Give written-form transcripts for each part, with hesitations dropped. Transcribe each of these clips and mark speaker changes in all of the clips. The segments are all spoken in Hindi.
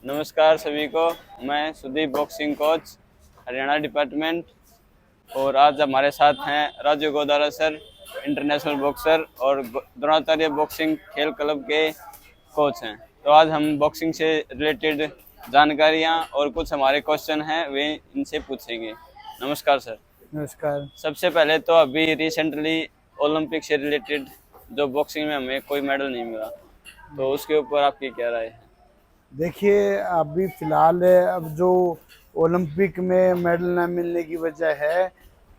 Speaker 1: नमस्कार सभी को। मैं Sudeep boxing coach Haryana department, और आज हमारे साथ हैं Raju Godara sir, international boxer और द्रोणाचार्य बॉक्सिंग खेल क्लब के कोच हैं। तो आज हम बॉक्सिंग से रिलेटेड जानकारियां और कुछ हमारे क्वेश्चन हैं वे इनसे पूछेंगे। नमस्कार सर।
Speaker 2: नमस्कार।
Speaker 1: सबसे पहले तो अभी रिसेंटली ओलंपिक से रिलेटेड जो बॉक्सिंग में हमें कोई मेडल नहीं मिला, तो उसके ऊपर आपकी क्या राय है?
Speaker 2: देखिए, अभी फिलहाल अब जो ओलंपिक में मेडल ना मिलने की वजह है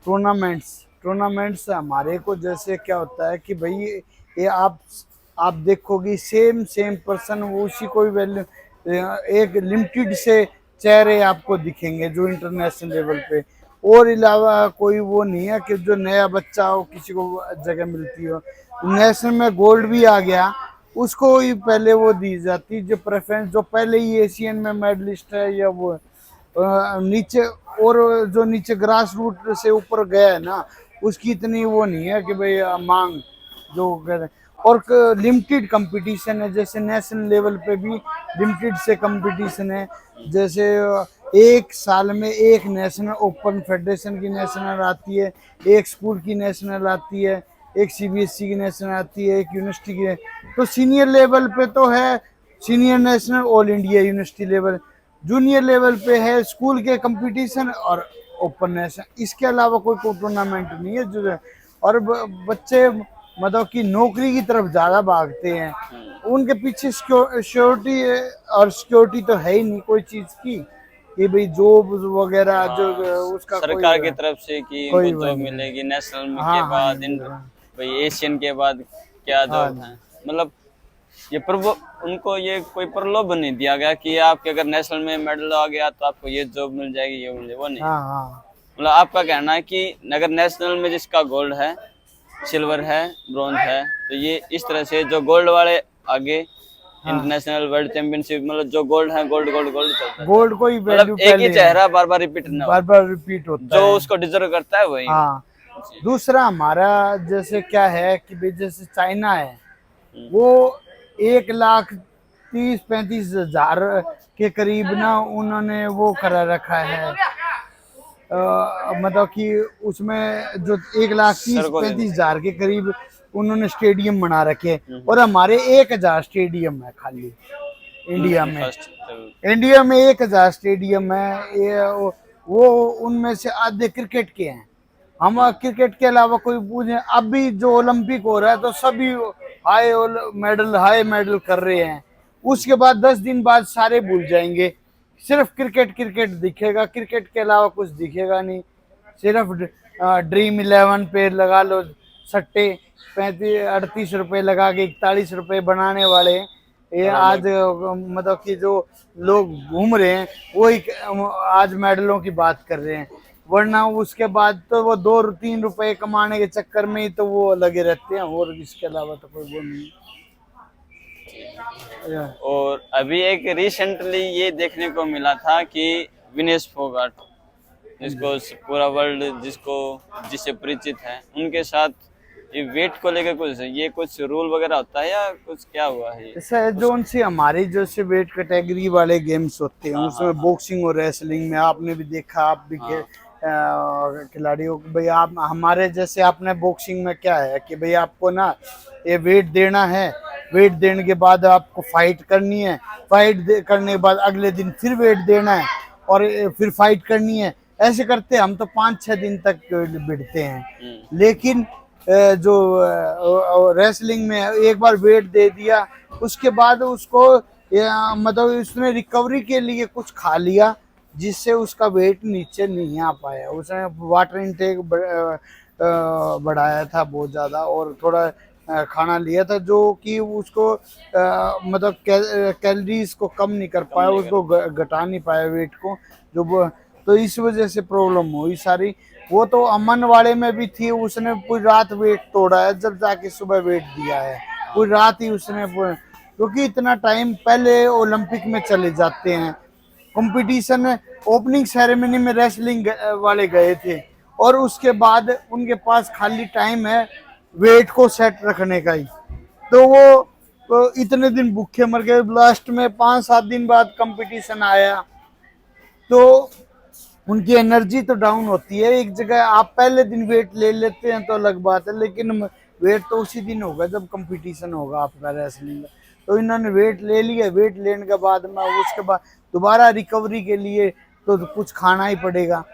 Speaker 2: टूर्नामेंट्स हमारे को जैसे क्या होता है कि भाई ये आप देखोगे सेम पर्सन वो उसी कोई वैल्यू एक लिमिटेड से चेहरे आपको दिखेंगे जो इंटरनेशनल लेवल पे, और अलावा कोई वो नहीं है कि जो नया बच्चा हो किसी को जगह मिलती हो। नेशनल में गोल्ड भी आ गया, उसको ही पहले वो दी जाती जो प्रेफरेंस, जो पहले ही एशियन में मेडलिस्ट है या वो नीचे, और जो नीचे ग्रास रूट से ऊपर गया है ना, उसकी इतनी वो नहीं है कि भाई मांग जो कर, और लिमिटेड कंपटीशन है। जैसे नेशनल लेवल पे भी लिमिटेड से कंपटीशन है। जैसे एक साल में एक नेशनल ओपन फेडरेशन की नेशनल आती है, एक स्कूल की नेशनल आती है, एक सीबीएसई की नेशनल आती है, एक यूनिवर्सिटी की। तो सीनियर लेवल पे तो है senior national all India university level, junior level पे है स्कूल के कंपटीशन और ओपन नेशनल। इसके अलावा कोई टूर्नामेंट नहीं है जो, और बच्चे मतलब कि नौकरी की तरफ ज्यादा भागते हैं। उनके पीछे सिक्योरिटी और सिक्योरिटी तो है ही नहीं कोई चीज की कि भाई जॉब वगैरह जो उसका
Speaker 1: सरकार की तरफ से कि इनको
Speaker 2: कोई
Speaker 1: जॉब
Speaker 2: नहीं।
Speaker 1: मिलेगी नेशनल में
Speaker 2: हाँ
Speaker 1: के
Speaker 2: हाँ
Speaker 1: बाद, इन भाई एशियन के बाद क्या
Speaker 2: हाँ
Speaker 1: जॉब है। मतलब ये उनको ये कोई प्रलोभन नहीं दिया गया कि आपके अगर नेशनल में मेडल आ गया तो आपको ये जॉब मिल जाएगी, ये मिल जाएगी, वो नहीं।
Speaker 2: हाँ हाँ
Speaker 1: मतलब आपका कहना है कि अगर नेशनल में जिसका गोल्ड है, सिल्वर है, ब्रॉन्ज है, तो ये इस तरह से जो गोल्ड वाले आगे इंटरनेशनल वर्ल्ड चैंपियनशिप, मतलब जो गोल्ड है गोल्ड गोल्ड गोल्ड चलता है।
Speaker 2: गोल्ड को ही
Speaker 1: मतलब
Speaker 2: वैल्यू
Speaker 1: एक ही
Speaker 2: पहले
Speaker 1: चेहरा बार बार रिपीट ना हो,
Speaker 2: बार बार रिपीट होता
Speaker 1: जो
Speaker 2: है।
Speaker 1: उसको डिजर्व करता है वही।
Speaker 2: हाँ, दूसरा हमारा जैसे क्या है कि भाई जैसे चाइना है, वो 1,30,35,000 के करीब ना उन्होंने वो करा रखा है। मतलब कि उसमें जो 1,30,35,000 के करीब उन्होंने स्टेडियम बना रखे, और हमारे 1,000 स्टेडियम है खाली इंडिया में। इंडिया में 1,000 स्टेडियम है। ये वो उनमें से आधे क्रिकेट के हैं। हम क्रिकेट के अलावा कोई पूछे, अब भी जो ओलंपिक हो रहा है तो सभी हाई मेडल कर रहे हैं। उसके बाद 10 दिन बाद सारे भूल जाएंगे, सिर्फ क्रिकेट क्रिकेट दिखेगा, क्रिकेट के अलावा कुछ दिखेगा नहीं। सिर्फ ड्रीम 11 पे लगा लो सट्टे, 35-38 रुपए लगा के 41 रुपए बनाने वाले ये आज मतलब कि जो लोग घूम रहे हैं वही आज मेडलों की बात कर रहे हैं। वरना उसके बाद तो वो 2-3 रुपए कमाने के चक्कर में ही तो वो लगे रहते हैं, और इसके अलावा तो कोई वो नहीं।
Speaker 1: और अभी एक रिसेंटली ये देखने को मिला था कि विनेश फोगाट, जिसको पूरा वर्ल्ड जिससे परिचित है, उनके साथ ये वेट को लेकर कुछ रूल वगैरह होता है या कुछ क्या हुआ है?
Speaker 2: ऐसा है जो उनसे हमारे जैसे वेट कैटेगरी वाले गेम्स होते हैं उसमें बॉक्सिंग और रेसलिंग में आपने भी देखा, आप भी खिलाड़ियों को भाई आप हमारे जैसे आपने बॉक्सिंग में क्या है कि भाई आपको ना ये वेट देना है, वेट देने के बाद आपको फाइट करनी है, करने के बाद अगले दिन फिर वेट देना है और फिर फाइट करनी है। ऐसे करते हम तो 5-6 दिन तक भिड़ते हैं। लेकिन जो रेसलिंग में एक बार वेट दे दिया उसके बाद उसको मतलब उसने रिकवरी के लिए कुछ खा लिया जिससे उसका वेट नीचे नहीं आ पाया। उसने वाटर इनटेक बढ़ाया था बहुत ज़्यादा और थोड़ा खाना लिया था जो कि उसको मतलब कैलोरीज को कम नहीं कर पाया, उसको घटा नहीं पाया वेट को, जो तो इस वजह से प्रॉब्लम हुई सारी। वो तो अमन वाले में भी थी, उसने पूरी रात वेट तोड़ा है जब जाके सुबह वेट दिया है। पूरी रात ही उसने, क्योंकि इतना टाइम पहले ओलंपिक में चले जाते हैं कंपटीशन में। ओपनिंग सेरेमनी में रेसलिंग वाले गए थे और उसके बाद उनके पास खाली टाइम है वेट को सेट रखने का ही, तो वो तो इतने दिन भूखे मर गए, लास्ट में 5-7 दिन बाद कंपटीशन आया तो उनकी एनर्जी तो डाउन होती है। एक जगह आप पहले दिन वेट ले लेते हैं तो अलग बात है, लेकिन वेट तो उसी दिन होगा जब कंपटीशन होगा आपका रेसलिंग का। तो इन्होंने वेट ले लिया, वेट लेने के बाद में उसके बाद दोबारा रिकवरी के लिए तो कुछ खाना ही पड़ेगा।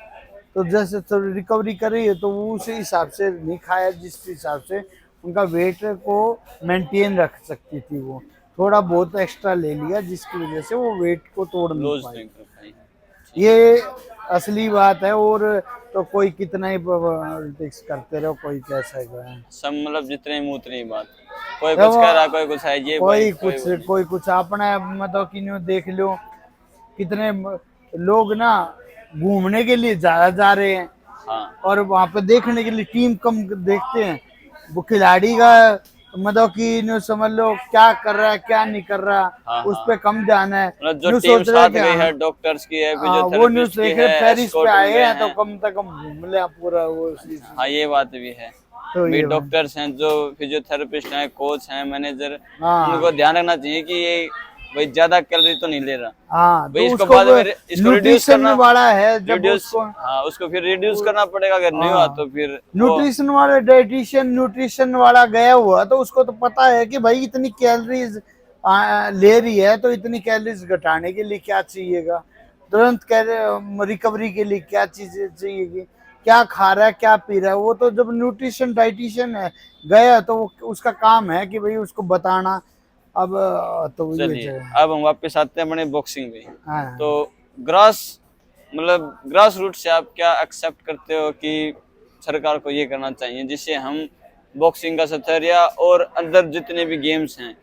Speaker 2: तो जैसे तो रिकवरी करी है तो वो उसी हिसाब से नहीं खाया जिस हिसाब से उनका वेट को मेंटेन रख सकती थी। वो थोड़ा बहुत एक्स्ट्रा ले लिया जिसकी वजह से वो वेट को तोड़ नहीं
Speaker 1: लूज
Speaker 2: पाई।
Speaker 1: नहीं कर पाई।
Speaker 2: ये असली बात है। और तो कोई कितना ही पॉलिटिक्स करते रहो, कोई कैसा है,
Speaker 1: सब मतलब जितने मुंह उतनी ही बात, कोई कुछ कह रहा कोई कुछ है, ये भाई
Speaker 2: कोई कुछ अपने मतलब कि न्यू देख लो कितने लोग ना घूमने के लिए ज्यादा जा रहे हैं
Speaker 1: हाँ
Speaker 2: और वहां पे देखने के लिए टीम कम देखते हैं। वो खिलाड़ी का मतलब कि न्यू समझ लो क्या कर रहा है क्या नहीं कर रहा,
Speaker 1: हाँ,
Speaker 2: उस
Speaker 1: हाँ।
Speaker 2: पे कम ध्यान है।
Speaker 1: मतलब जो
Speaker 2: न्यू
Speaker 1: टीम
Speaker 2: सोच रहे
Speaker 1: साथ
Speaker 2: हैं
Speaker 1: गई
Speaker 2: कि
Speaker 1: है, डॉक्टर्स की है,
Speaker 2: वो
Speaker 1: फिजियोथेरेपिस्ट
Speaker 2: न्यूज
Speaker 1: की
Speaker 2: देख
Speaker 1: है,
Speaker 2: रहे पेरिस
Speaker 1: एस्कॉर्ट
Speaker 2: पे आए
Speaker 1: गए
Speaker 2: हैं तो
Speaker 1: हैं।
Speaker 2: कम से कम घूम ले पूरा वो चीज।
Speaker 1: हाँ ये बात भी है।
Speaker 2: तो
Speaker 1: भी
Speaker 2: ये
Speaker 1: डॉक्टर्स हैं, जो फिजियोथेरेपिस्ट हैं, कोच हैं, मैनेजर,
Speaker 2: हाँ।
Speaker 1: उनको ध्यान रखना चाहिए कि ये भाई ज्यादा कैलोरी तो नहीं ले रहा
Speaker 2: हाँ
Speaker 1: भाई,
Speaker 2: तो
Speaker 1: इसको
Speaker 2: उसको
Speaker 1: बाद में इसको रिड्यूस
Speaker 2: न्यूट्रिशन
Speaker 1: करना,
Speaker 2: वाला है जब
Speaker 1: रिड्यूस,
Speaker 2: उसको
Speaker 1: हाँ उसको फिर रिड्यूस करना पड़ेगा। अगर नहीं हुआ तो फिर वो
Speaker 2: न्यूट्रिशन वाला डाइटिशियन न्यूट्रिशन वाला गया हुआ तो उसको तो पता है कि भाई इतनी कैलोरीज ले रही है तो इतनी कैलोरीज घटाने के लिए क्या चाहिएगा, तुरंत रिकवरी के लिए क्या चीजें चाहिएगी, क्या खा रहा है क्या पी रहा है। वो तो जब न्यूट्रिशन डाइटिशियन है गया तो वो उसका काम है कि भाई उसको बताना। अब तो ये
Speaker 1: चलिए अब हम वापस आते हैं अपने बॉक्सिंग पे।
Speaker 2: हाँ।
Speaker 1: तो ग्रास रूट से आप क्या एक्सेप्ट करते हो कि सरकार को ये करना चाहिए जिससे हम बॉक्सिंग का स्तर या और अंदर जितने भी गेम्स हैं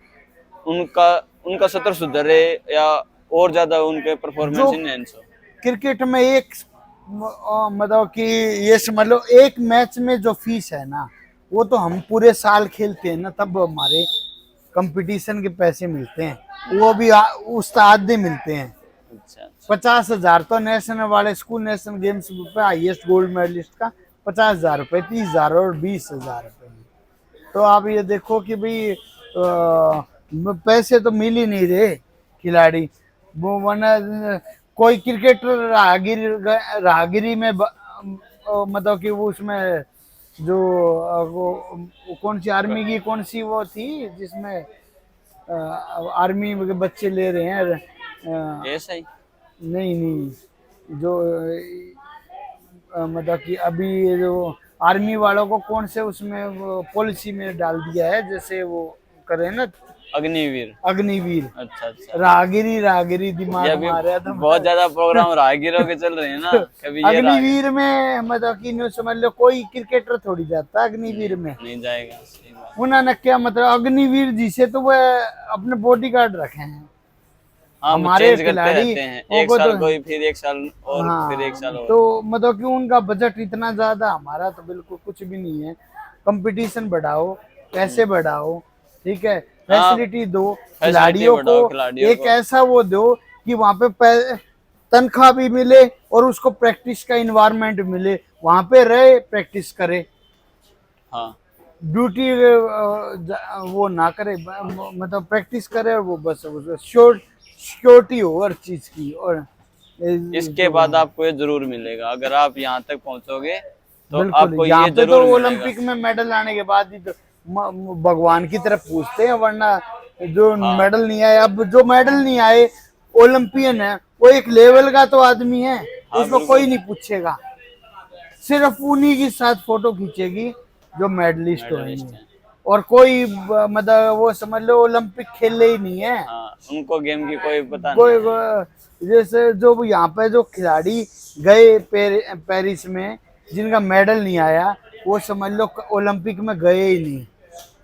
Speaker 1: उनका उनका स्तर सुधरे या और ज्यादा उनके परफॉर्मेंस
Speaker 2: जो
Speaker 1: इनहेंस हो?
Speaker 2: क्रिकेट में एक मतलब कि ये समझ लो एक मैच में जो फीस है ना वो तो हम पूरे साल खेलते हैं ना तब हमारे कंपटीशन के पैसे मिलते हैं, वो भी उस्ताद मिलते हैं।
Speaker 1: अच्छा
Speaker 2: 50,000 तो नेशनल वाले स्कूल नेशनल गेम्स पे हाईएस्ट गोल्ड मेडलिस्ट का 50,000 रुपये, 30,000 और 20,000 रुपये। तो आप ये देखो कि भाई पैसे तो मिल ही नहीं रहे खिलाड़ी वो, वरना कोई क्रिकेटर राहगिरी में मतलब कि वो उसमें जो वो कौन सी आर्मी की कौन सी वो थी जिसमें आर्मी के बच्चे ले रहे हैं
Speaker 1: ऐसा ही
Speaker 2: नहीं जो मतलब कि अभी ये जो आर्मी वालों को कौन से उसमें पॉलिसी में डाल दिया है जैसे वो करे ना अग्निवीर।
Speaker 1: अच्छा अच्छा।
Speaker 2: राहगिरी दिमाग
Speaker 1: ये
Speaker 2: में
Speaker 1: अभी
Speaker 2: आ रहा था
Speaker 1: बहुत ज्यादा प्रोग्राम राहगीरों के चल रहे हैं ना, कभी ये
Speaker 2: अग्निवीर में मतलब कि न्यू समझ लो कोई क्रिकेटर थोड़ी जाता अग्निवीर में,
Speaker 1: नहीं जाएगा। सही बात।
Speaker 2: उन्होंने क्या मतलब अग्निवीर जी से तो वह अपने बॉडीगार्ड रखे हैं।
Speaker 1: हाँ
Speaker 2: हमारे
Speaker 1: चेंज करते
Speaker 2: खिलाड़ी
Speaker 1: रहते हैं, एक
Speaker 2: वो
Speaker 1: साल
Speaker 2: तो
Speaker 1: कोई, फिर एक साल और
Speaker 2: हाँ,
Speaker 1: फिर एक साल और।
Speaker 2: तो मतलब कि उनका बजट इतना ज्यादा, हमारा तो बिल्कुल कुछ भी नहीं है। कंपटीशन बढ़ाओ, पैसे बढ़ाओ, ठीक है, फैसिलिटी दो खिलाड़ियों को, एक ऐसा वो दो कि वहां पे तनख्वाह भी मिले और उसको प्रैक्टिस का इन्वायरमेंट मिले, वहां पे रहे प्रैक्टिस करे।
Speaker 1: हाँ
Speaker 2: ड्यूटी वो ना करे, मतलब प्रैक्टिस करे और वो बस सिक्योरिटी हो हर चीज की। और
Speaker 1: इसके बाद आपको ये जरूर मिलेगा, अगर आप यहाँ तक पहुंचोगे तो
Speaker 2: बिल्कुल
Speaker 1: आपको
Speaker 2: यहाँ
Speaker 1: ये
Speaker 2: पे
Speaker 1: जरूर
Speaker 2: तो
Speaker 1: मिलेगा।
Speaker 2: ओलंपिक में मेडल आने के बाद ही तो भगवान की तरफ पूछते हैं, वरना जो
Speaker 1: हाँ।
Speaker 2: मेडल नहीं आए, अब जो मेडल नहीं आए ओलंपियन है वो एक लेवल का तो आदमी है,
Speaker 1: हाँ,
Speaker 2: उसको
Speaker 1: बिल्कुल।
Speaker 2: कोई नहीं पूछेगा, सिर्फ उन्हीं के साथ फोटो खींचेगी जो मेडलिस्ट होंगे। और कोई मतलब वो समझ लो ओलंपिक खेले ही नहीं है।
Speaker 1: हाँ, उनको गेम की कोई पता
Speaker 2: कोई
Speaker 1: नहीं।
Speaker 2: जैसे जो यहाँ पे जो खिलाड़ी गए पेरिस में जिनका मेडल नहीं आया वो समझ लो ओलंपिक में गए ही नहीं,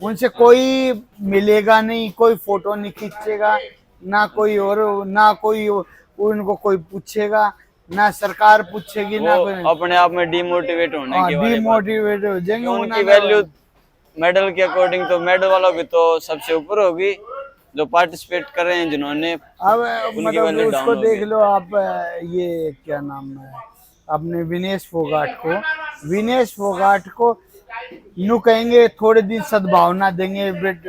Speaker 2: उनसे कोई मिलेगा नहीं, कोई फोटो नहीं खींचेगा ना कोई, और ना कोई उनको कोई पूछेगा, ना सरकार पूछेगी, ना
Speaker 1: वो
Speaker 2: कोई।
Speaker 1: अपने आप में डिमोटिवेट होने की वाली बात।
Speaker 2: डिमोटिवेट हो जाएंगे,
Speaker 1: उनकी वैल्यू मेडल के अकॉर्डिंग तो मेडल वालों की तो सबसे ऊपर होगी, जो पार्टिसिपेट कर रहे हैं जिन्होंने,
Speaker 2: अब
Speaker 1: उनकी
Speaker 2: मतलब
Speaker 1: वैल्यू
Speaker 2: उसको
Speaker 1: डाउन
Speaker 2: देख
Speaker 1: होगी।
Speaker 2: लो आप, ये क्या नाम है अपने विनेश फोगाट को न्यू कहेंगे थोड़े दिन सद्भावना देंगे बेट,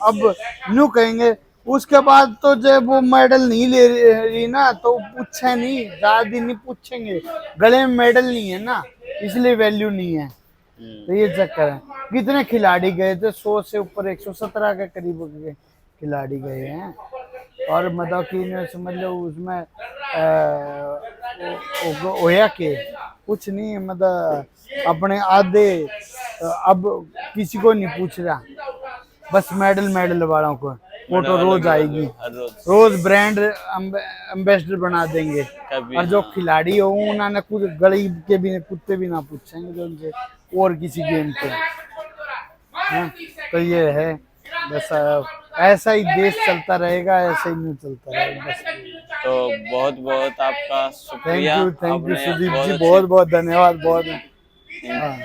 Speaker 2: अब न्यू कहेंगे। उसके बाद तो जब वो मेडल नहीं ले रही ना तो पूछे नहीं, ज्यादा दिन नहीं पूछेंगे, गले में मेडल नहीं है ना इसलिए वैल्यू नहीं है। तो ये चक्कर है। कितने खिलाड़ी गए थे, 100 से ऊपर 117 के करीब के खिलाड़ी गए हैं। और मतलब कि इन्हें समझ लो उसमें होया के कुछ नहीं, मतलब अपने आधे अब किसी को नहीं पूछ रहा, बस मेडल मेडल वालों को फोटो रोज आएगी,
Speaker 1: हर रोज
Speaker 2: रोज ब्रांड एम्बेसडर बना देंगे।
Speaker 1: कभी
Speaker 2: और जो
Speaker 1: हाँ।
Speaker 2: खिलाड़ी हो उन्होंने कुछ गली के भी कुत्ते भी ना पूछेंगे जो उनसे और किसी गेम के हैं। तो ये है बस, ऐसा ही देश चलता रहेगा, ऐसा ही नहीं चलता रहेगा बस।
Speaker 1: तो बहुत बहुत आपका
Speaker 2: थैंक
Speaker 1: शुक्रिया।
Speaker 2: यू
Speaker 1: आपने
Speaker 2: सुदीप जी,
Speaker 1: अच्छी
Speaker 2: बहुत बहुत धन्यवाद, बहुत हाँ।